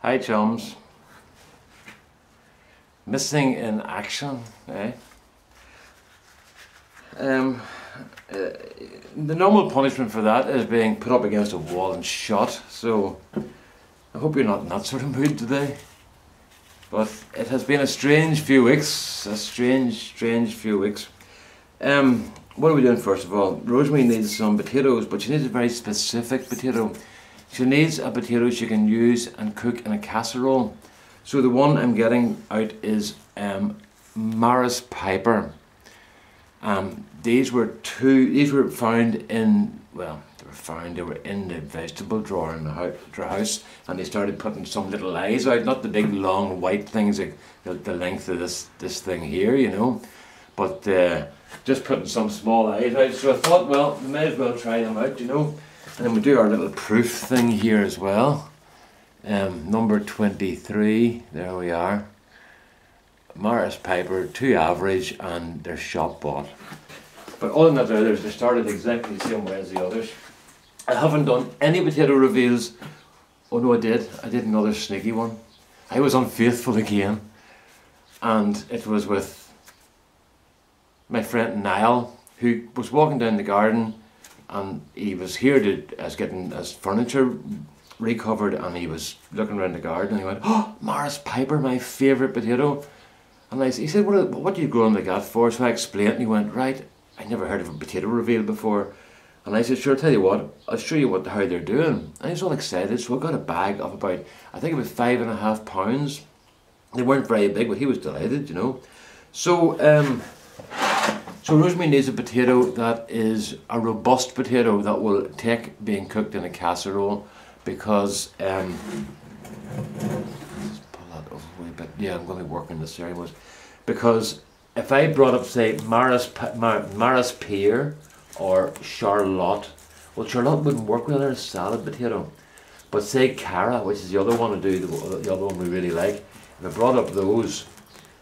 Hi chums. Missing in action, eh? Um, uh, the normal punishment for that is being put up against a wall and shot, so I hope you're not in that sort of mood today. But it has been a strange few weeks, strange few weeks. What are we doing first of all? Rosemary needs some potatoes, but she needs a very specific potato. She needs a potato she can use and cook in a casserole. So the one I'm getting out is Maris Piper. These were found in, they were in the vegetable drawer in the house, and they started putting some little eyes out, not the big long white things, like the length of this thing here, you know, but just putting some small eyes out. So I thought, well, we may as well try them out, you know, and then we do our little proof thing here as well. Number 23, there we are. Maris Piper, 2 average, and they're shop bought. But other than that, they started exactly the same way as the others. I haven't done any potato reveals. Oh no, I did. I did another sneaky one. I was unfaithful again, and it was with my friend Niall, who was walking down the garden, and he was here as getting his furniture recovered, and he was looking around the garden, and he went, "Oh, Maris Piper, my favourite potato." And he said, what do you grow like that for? So I explained, and he went, right, I never heard of a potato reveal before. And I said, sure, I'll tell you what, I'll show you how they're doing. And he's all excited, so I got a bag of about, I think about 5.5 pounds. They weren't very big, but he was delighted, you know. So, so Rosemary needs a potato that is a robust potato that will take being cooked in a casserole, because yeah, I'm going to be working this area much, because if I brought up, say, Maris Pear or Charlotte, well, Charlotte wouldn't work with her salad potato, but say Cara, which is the other one to do, the other one we really like, if I brought up those,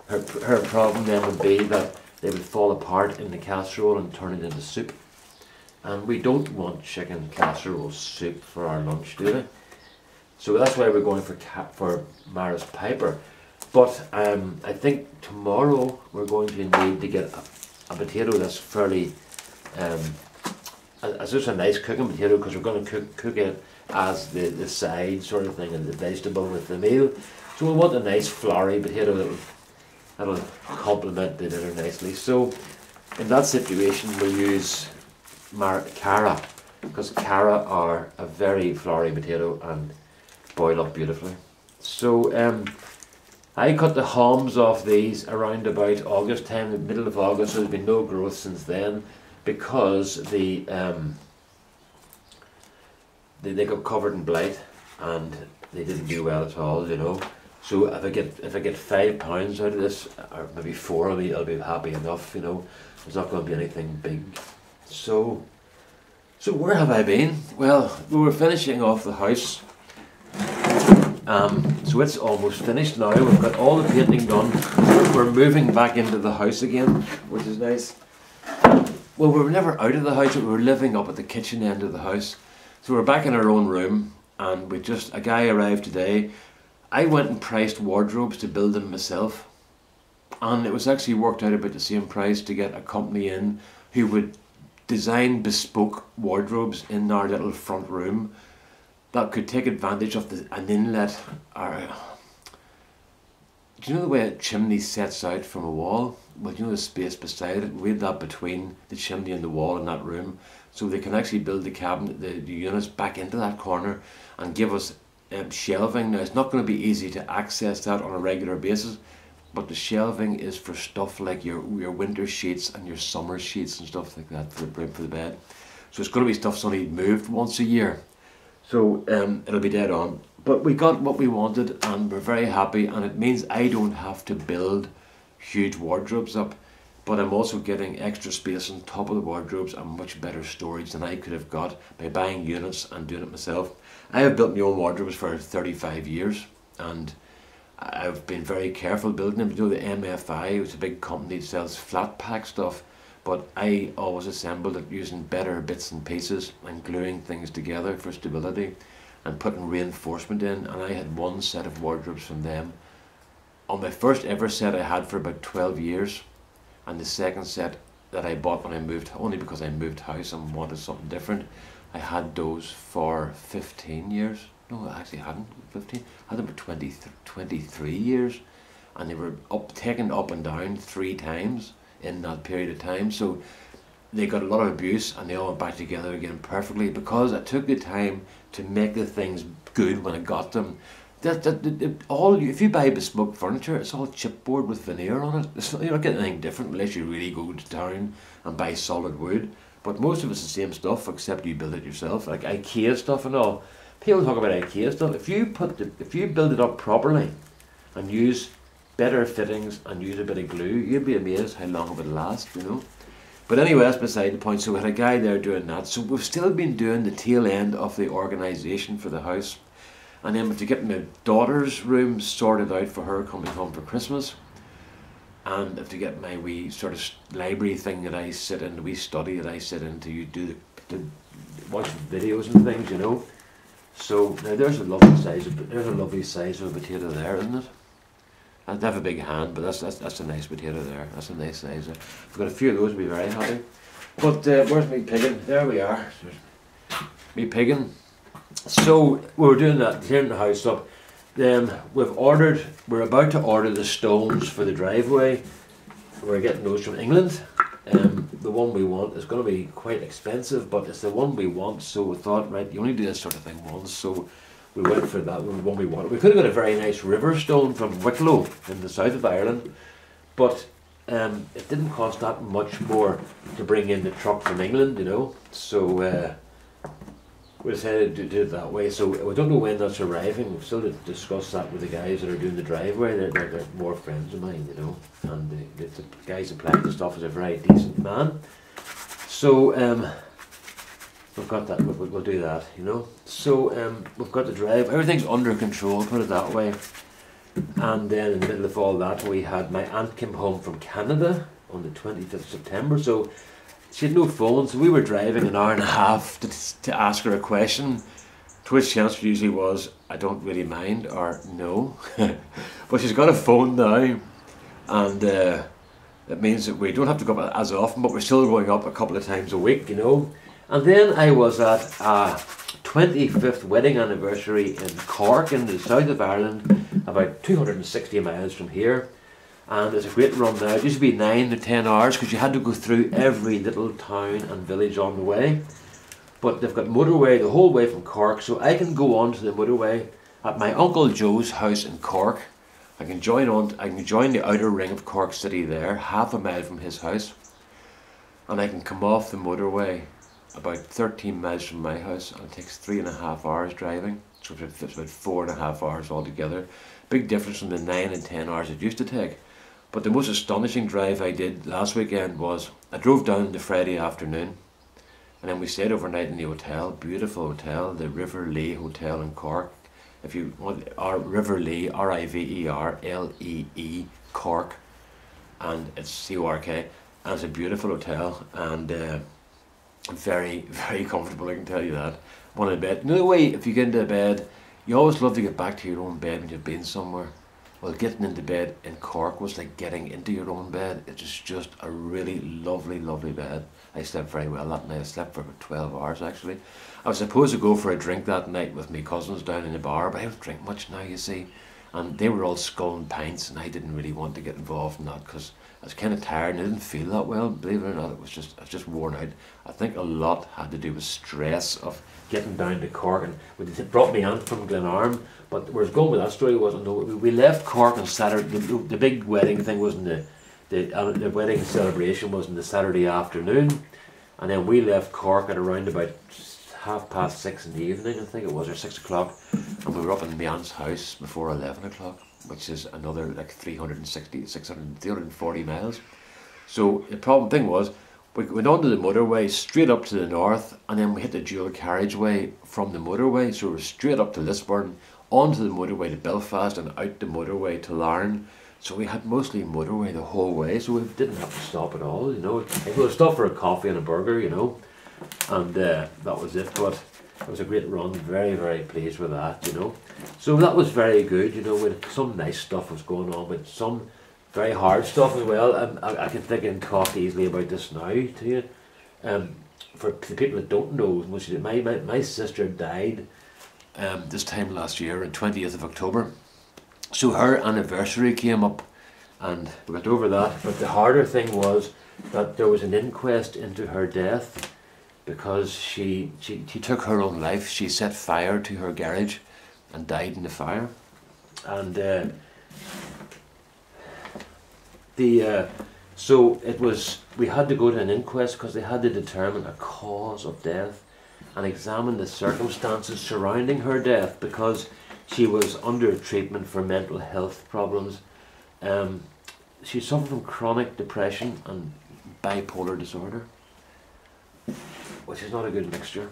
her problem then would be that they would fall apart in the casserole and turn it into soup, and we don't want chicken casserole soup for our lunch, do we? So that's why we're going for Maris Piper. But I think tomorrow we're going to need to get a potato that's fairly, as just a nice cooking potato, because we're going to cook it as the side sort of thing, and the vegetable with the meal. So we want a nice flowery potato that'll complement the dinner nicely. So in that situation we'll use Cara, because Cara are a very flowery potato and boil up beautifully. So I cut the haulms off these around about August time, the middle of August, so there's been no growth since then, because they got covered in blight and they didn't do well at all, you know. So if I get 5 pounds out of this, or maybe 4, I'll be happy enough, you know. There's not going to be anything big. So where have I been? Well, we were finishing off the house. So it's almost finished now. We've got all the painting done. We're moving back into the house again, which is nice. Well, we were never out of the house, but we were living up at the kitchen end of the house. So we're back in our own room, and a guy arrived today. I went and priced wardrobes to build them myself, and it was actually worked out about the same price to get a company in who would design bespoke wardrobes in our little front room that could take advantage of an inlet. Do you know the way a chimney sets out from a wall? Well, you know the space beside it? We had that between the chimney and the wall in that room, so they can actually build the cabinet, the units back into that corner and give us shelving. Now, it's not going to be easy to access that on a regular basis, but the shelving is for stuff like your winter sheets and your summer sheets and stuff like that for the bed. So it's going to be stuff that's only moved once a year. So it'll be dead on. But we got what we wanted, and we're very happy, and it means I don't have to build huge wardrobes up, but I'm also getting extra space on top of the wardrobes and much better storage than I could have got by buying units and doing it myself. I have built my own wardrobes for 35 years, and I've been very careful building them. You know, the MFI, it's a big company that sells flat pack stuff, but I always assembled it using better bits and pieces and gluing things together for stability. and putting reinforcement in, and I had one set of wardrobes from them. On my first ever set I had for about 12 years, and the second set that I bought when I moved, only because I moved house and wanted something different, I had those for 15 years. No, I actually hadn't 15. I had them for 23 years, and they were taken up and down 3 times in that period of time. So they got a lot of abuse, and they all went back together again perfectly because I took the time to make the things good when I got them. If you buy bespoke furniture, it's all chipboard with veneer on it. You're not getting anything different unless you really go to town and buy solid wood. But most of it's the same stuff, except you build it yourself, like IKEA stuff and all. People talk about IKEA stuff. If you build it up properly and use better fittings and use a bit of glue, you'd be amazed how long it would last, you know. But anyway, that's beside the point. So we had a guy there doing that. So we've still been doing the tail end of the organisation for the house. And then to get my daughter's room sorted out for her coming home for Christmas, and to get my wee sort of library thing that I sit in, the wee study that I sit in to do the watch videos and things, you know. So now there's a lovely size of a potato there, isn't it? I have a big hand, but that's a nice potato there. That's a nice size. If we've got a few of those, we'll be very happy. But where's me piggin? There we are. Me piggin. So we were doing that, clearing the house up. Then we're about to order the stones for the driveway. We're getting those from England. The one we want is going to be quite expensive, but it's the one we want. So we thought, right, you only do this sort of thing once. So we went for that one we wanted. We could have got a very nice river stone from Wicklow in the south of Ireland, but it didn't cost that much more to bring in the truck from England, you know. So we decided to do it that way. So we don't know when that's arriving. We've still to discuss that with the guys that are doing the driveway. They're more friends of mine, you know. And the guys applying the stuff is a very decent man. So we've got that. We'll do that, you know. So we've got the drive. Everything's under control. Put it that way. And then in the middle of all that, we had my aunt came home from Canada on the 25th of September. So she had no phone, so we were driving an hour and a half to ask her a question, to which the answer usually was, I don't really mind, or no. But she's got a phone now, and it means that we don't have to go up as often, but we're still going up a couple of times a week, you know. And then I was at a 25th wedding anniversary in Cork in the south of Ireland, about 260 miles from here. And it's a great run now. It used to be 9 to 10 hours because you had to go through every little town and village on the way. But they've got motorway the whole way from Cork, so I can go on to the motorway at my Uncle Joe's house in Cork. I can join the outer ring of Cork City there, half a mile from his house. And I can come off the motorway about 13 miles from my house, and it takes 3.5 hours driving. So it's about 4.5 hours altogether. Big difference from the 9 and 10 hours it used to take. But the most astonishing drive I did last weekend was, I drove down the Friday afternoon, and then we stayed overnight in the hotel, beautiful hotel, the River Lee Hotel in Cork. If you want, River Lee, Riverlee, Cork, and it's C-O-R-K, and it's a beautiful hotel, and very, very comfortable, I can tell you that. One in bed. You know the way, if you get into bed, you always love to get back to your own bed when you've been somewhere. Well, getting into bed in Cork was like getting into your own bed. It was just a really lovely, lovely bed. I slept very well that night. I slept for about 12 hours actually. I was supposed to go for a drink that night with my cousins down in the bar, but I don't drink much now, you see. And they were all sculling pints, and I didn't really want to get involved in that because I was kind of tired and I didn't feel that well, believe it or not. I was just worn out. I think a lot had to do with stress of getting down to Cork, and it brought me aunt from Glenarm. But where I was going with that story was, we left Cork on Saturday. The big wedding thing was the wedding celebration was on the Saturday afternoon, and then we left Cork at around about 6:30 in the evening, I think it was, or 6 o'clock, and we were up in my aunt's house before 11 o'clock, which is another like 340 miles. So the thing was, we went onto the motorway straight up to the north, and then we hit the dual carriageway from the motorway, so we were straight up to Lisburn, onto the motorway to Belfast, and out the motorway to Larne. So we had mostly motorway the whole way, so we didn't have to stop at all, you know. We would stop for a coffee and a burger, you know, and that was it. But It was a great run, very, very pleased with that, you know. So that was very good, you know, with some nice stuff was going on, but some very hard stuff as well. I can think and talk easily about this now to you. For the people that don't know, my sister died this time last year, on 20th of October. So her anniversary came up and we got over that. But the harder thing was that there was an inquest into her death because she took her own life. She set fire to her garage and died in the fire. And so it was, we had to go to an inquest because they had to determine a cause of death and examine the circumstances surrounding her death, because she was under treatment for mental health problems. She suffered from chronic depression and bipolar disorder, which is not a good mixture.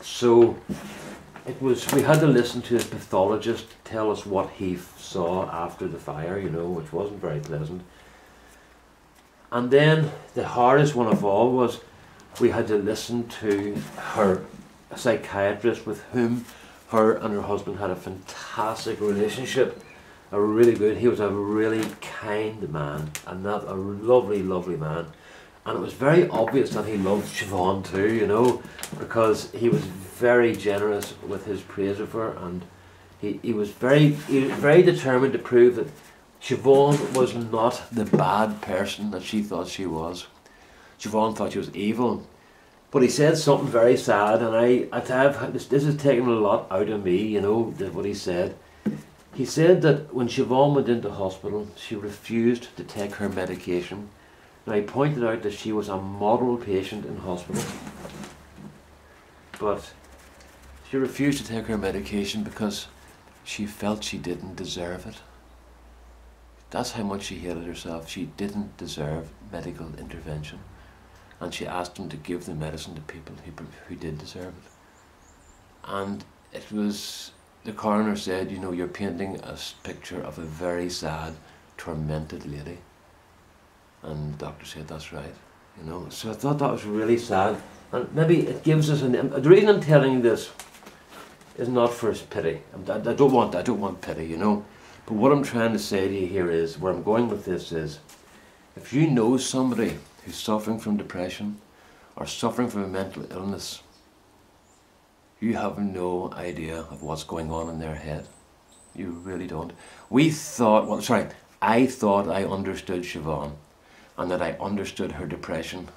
So it was, we had to listen to a pathologist tell us what he saw after the fire, you know, which wasn't very pleasant. And then the hardest one of all was we had to listen to her psychiatrist, with whom her and her husband had a fantastic relationship, a really good, he was a really kind man, and that a lovely, lovely man. And it was very obvious that he loved Siobhan too, you know, because he was very generous with his praise of her, and he was very determined to prove that Siobhan was not the bad person that she thought she was. Siobhan thought she was evil. But he said something very sad, and this has taken a lot out of me, you know, what he said. He said that when Siobhan went into hospital, she refused to take her medication. Now, he pointed out that she was a model patient in hospital, but she refused to take her medication because she felt she didn't deserve it. That's how much she hated herself. She didn't deserve medical intervention. And she asked him to give the medicine to people who did deserve it. And it was, the coroner said, you know, you're painting a picture of a very sad, tormented lady. And the doctor said, that's right, you know. So I thought that was really sad. And maybe it gives us the reason I'm telling you this is not for pity. I don't want pity, you know. But what I'm trying to say to you here is, where I'm going with this is, if you know somebody who's suffering from depression or suffering from a mental illness, you have no idea of what's going on in their head. You really don't. I thought I understood Siobhan, and that I understood her depression,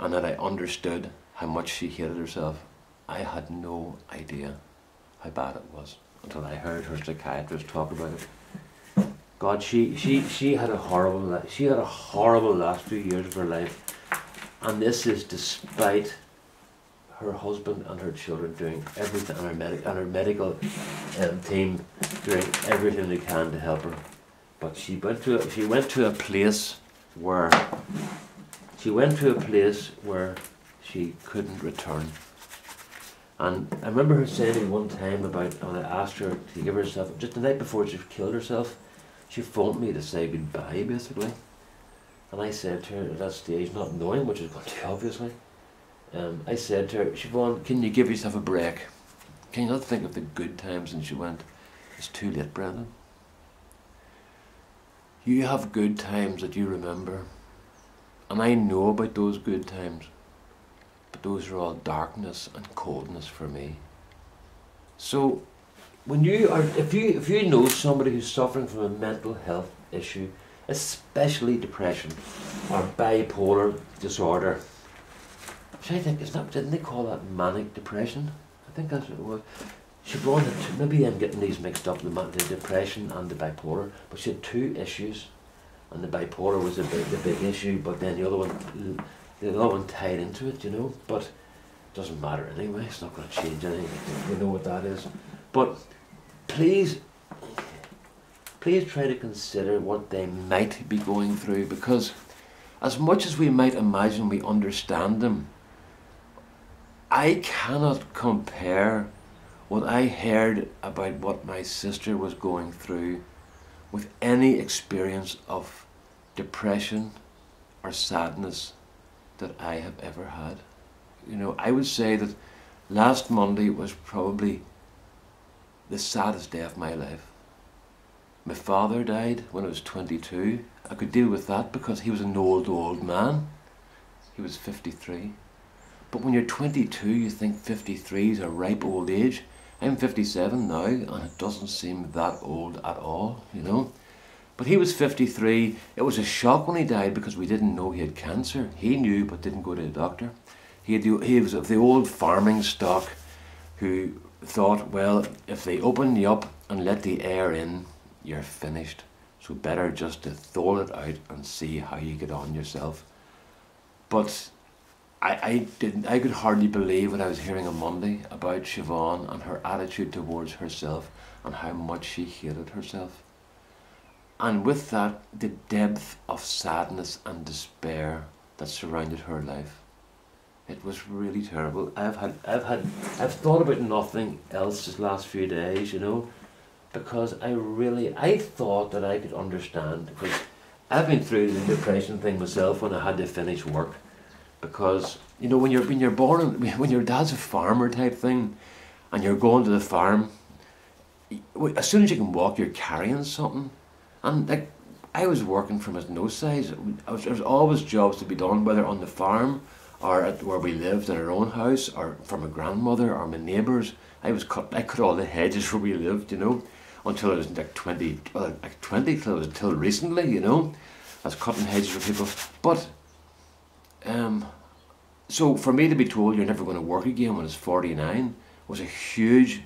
and that I understood how much she hated herself. I had no idea how bad it was until I heard her psychiatrist talk about it. God, she had a horrible last few years of her life, and this is despite her husband and her children doing everything, and her medical team doing everything they can to help her. But she went to a place where she couldn't return. And I remember her saying to me one time when I asked her to give herself, just the night before she killed herself, she phoned me to say goodbye, basically. And I said to her at that stage, not knowing what she was going to do, obviously, I said to her, Siobhan, can you give yourself a break? Can you not think of the good times? And she went, it's too late, Brendan. You have good times that you remember, and I know about those good times, but those are all darkness and coldness for me. So if you know somebody who's suffering from a mental health issue, especially depression or bipolar disorder, which I think didn't they call that manic depression? I think that's what it was. Siobhan had maybe I'm getting these mixed up, the depression and the bipolar, but she had two issues, and the bipolar was the big issue, but then the other one tied into it, you know. But it doesn't matter anyway. It's not going to change anything. We know what that is. But please try to consider what they might be going through, because as much as we might imagine we understand them, I cannot compare what I heard about what my sister was going through with any experience of depression or sadness that I have ever had. You know, I would say that Last Monday was probably the saddest day of my life. My father died when I was 22. I could deal with that because he was an old man. He was 53. But when you're 22, you think 53 is a ripe old age. I'm 57 now, and it doesn't seem that old at all, you know. But he was 53. It was a shock when he died because we didn't know he had cancer. He knew but didn't go to the doctor. He was of the old farming stock who thought, well, if they open you up and let the air in, you're finished. So better just to thaw it out and see how you get on yourself. But I could hardly believe what I was hearing on Monday about Siobhan and her attitude towards herself and how much she hated herself. And with that, the depth of sadness and despair that surrounded her life. It was really terrible. I've thought about nothing else this last few days, you know, because I thought that I could understand, because I've been through the depression thing myself when I had to finish work. Because, you know, when you're born, when your dad's a farmer type thing, and you're going to the farm, as soon as you can walk, you're carrying something. And like, I was working from his nose size. There was always jobs to be done, whether on the farm or at where we lived in our own house, or for my grandmother or my neighbours. I cut all the hedges where we lived, you know, until I was like 20, till recently, you know. I was cutting hedges for people. But so for me to be told you're never going to work again when I was 49 was a huge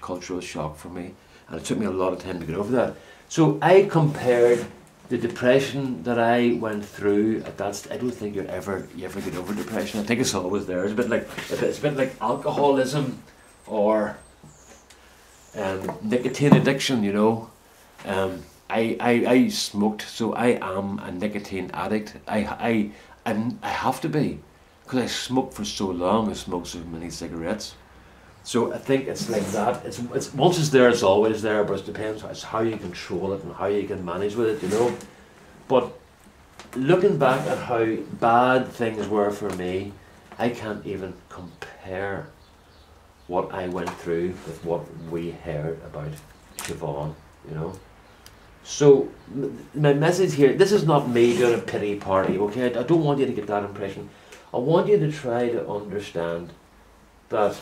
cultural shock for me, and it took me a lot of time to get over that. So I compared the depression that I went through at that I don't think you ever get over depression. I think it's always there. It's a bit like alcoholism or nicotine addiction, you know. I smoked, so I am a nicotine addict. I have to be, because I smoked for so long. I smoked so many cigarettes. So I think it's like that. It's once it's there, it's always there. But it depends. It's how you control it and how you can manage with it, you know. But looking back at how bad things were for me, I can't even compare what I went through with what we heard about Siobhan, you know. So my message here, this is not me doing a pity party, okay? I don't want you to get that impression. I want you to try to understand that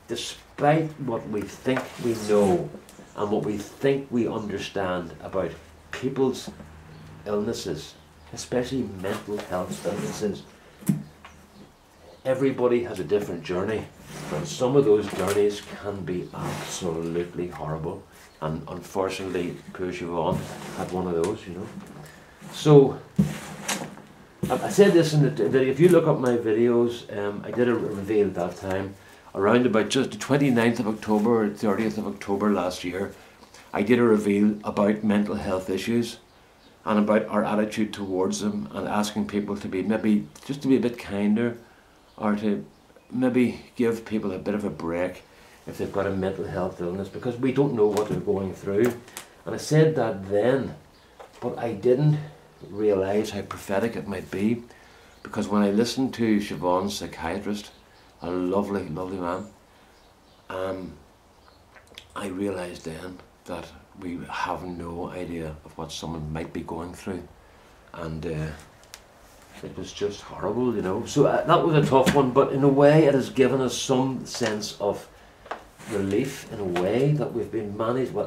despite what we think we know and what we think we understand about people's illnesses, especially mental health illnesses, everybody has a different journey, and some of those journeys can be absolutely horrible. And unfortunately, poor Siobhan had one of those, you know. So, I said this in the video. If you look up my videos, I did a reveal at that time, around about just the 29th of October or 30th of October last year. I did a reveal about mental health issues and about our attitude towards them, and asking people to be maybe just to be a bit kinder, or to maybe give people a bit of a break if they've got a mental health illness, because we don't know what they're going through. And I said that then, but I didn't realise how prophetic it might be, because when I listened to Siobhan's psychiatrist, a lovely man, I realised then that we have no idea of what someone might be going through, and it was just horrible, you know. So that was a tough one, but in a way it has given us some sense of relief, in a way that we've been managed. Well,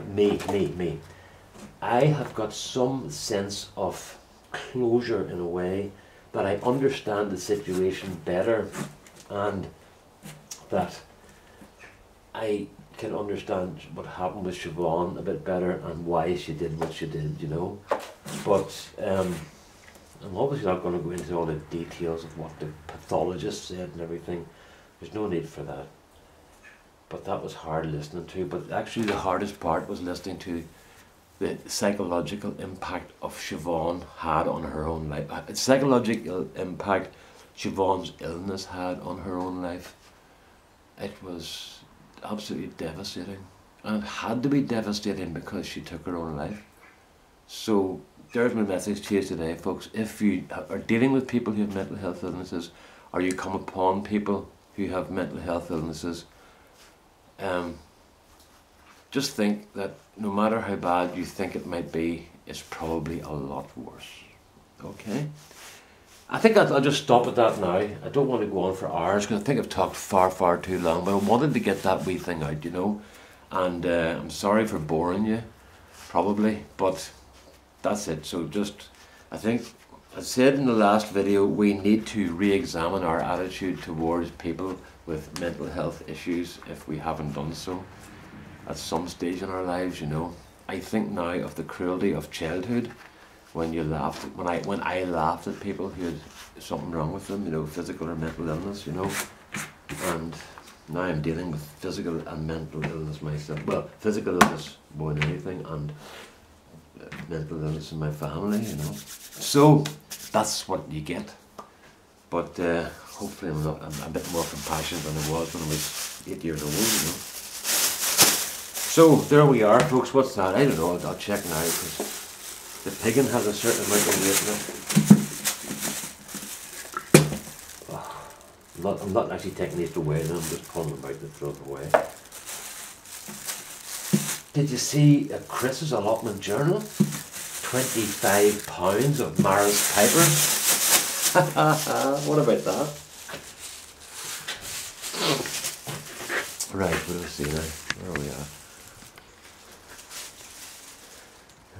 me. I have got some sense of closure, in a way that I understand the situation better, and that I can understand what happened with Siobhan a bit better and why she did what she did, you know. But I'm obviously not going to go into all the details of what the pathologist said and everything. There's no need for that. But that was hard listening to. But actually the hardest part was listening to the psychological impact of Siobhan had on her own life. The psychological impact Siobhan's illness had on her own life. It was absolutely devastating. And it had to be devastating because she took her own life. So there's my message to you today, folks. If you are dealing with people who have mental health illnesses, or you come upon people who have mental health illnesses, just think that no matter how bad you think it might be, it's probably a lot worse. Okay? I think I'll just stop at that now. I don't want to go on for hours because I think I've talked far too long, but I wanted to get that wee thing out, you know. And I'm sorry for boring you, probably, but that's it. So just, I think, as I said in the last video, we need to re-examine our attitude towards people with mental health issues if we haven't done so at some stage in our lives, you know. I think now of the cruelty of childhood when you laughed, when I laughed at people who had something wrong with them, you know, physical or mental illness, you know. And now I'm dealing with physical and mental illness myself. Well, physical illness more than anything, and mental illness in my family, you know. So that's what you get. But hopefully I'm a bit more compassionate than I was when I was 8 years old, you know. So there we are, folks. What's that? I don't know. I'll check now because the piggin has a certain amount of weight in it. Oh, I'm not actually taking these to weigh them. I'm just pulling them out to throw them away. Did you see Chris's allotment journal? £25 of Maris Piper. What about that? Right, what do we see now? Where are we at?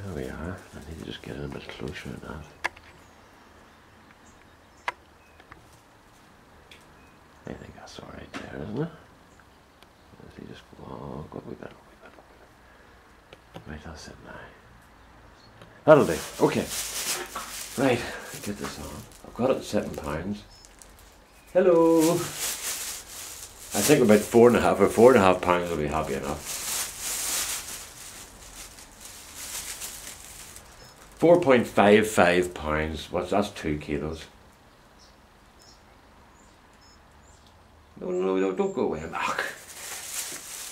There we are. I need to just get in a bit closer than that. I think that's alright there, isn't it? Let's see, just go a wee bit. Right, that's it now. That'll do. Okay. Right, get this on. I've got it at £7. Hello. I think about £4.5 will be happy enough. £4.55. That's 2 kilos. No, don't go away.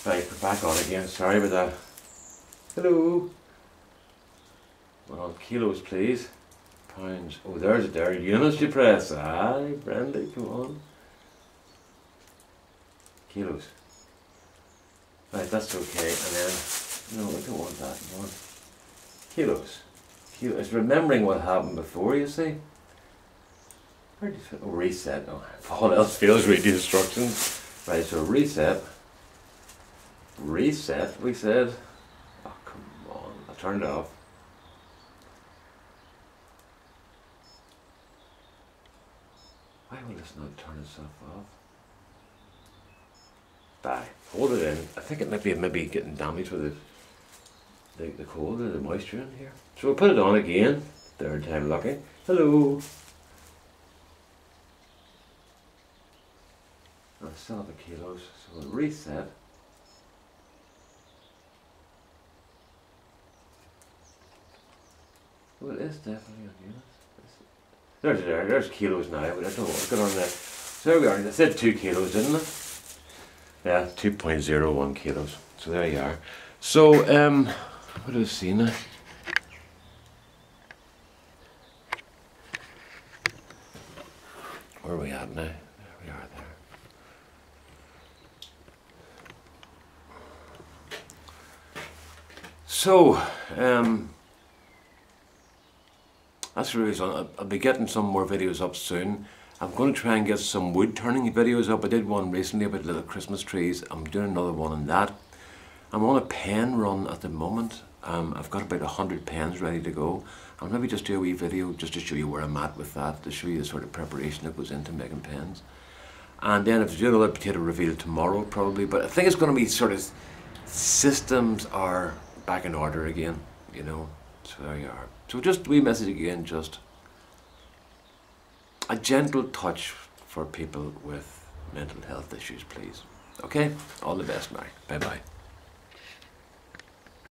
Right, we're back on again. Sorry about that. Hello. Well, kilos, please. Pounds. Oh, there's it there. Units you press. Aye, Brandy, come on. Kilos. Right, that's okay. And then, no, I don't want that. I want kilos. It's remembering what happened before, you see. Where do you fit? Oh, reset. Oh, if all else fails, read the instructions. Right, so reset. Reset, we said. Oh, come on. I turned it off. Why will this not turn itself off? Bye. Hold it in. I think it might be maybe getting damaged with the cold or the moisture in here. So we'll put it on again. Third time lucky. Hello. I still have the kilos, so we'll reset. Well, it is definitely on units. There's kilos now, but I don't know what's going on there. So there we are. I said 2 kilos, didn't I? Yeah, 2.01 kilos. So there you are. So, what do we see now? Where are we at now? There we are there. So, that's the reason. I'll be getting some more videos up soon. I'm going to try and get some wood turning videos up. I did one recently about little Christmas trees. I'm doing another one on that. I'm on a pen run at the moment. I've got about 100 pens ready to go. I'll maybe just do a wee video just to show you where I'm at with that, to show you the sort of preparation that goes into making pens. And then if I do another potato reveal tomorrow probably, but I think it's going to be sort of systems are back in order again, you know. So there you are. So just a wee message again, just a gentle touch for people with mental health issues, please. Okay? All the best now. Bye-bye.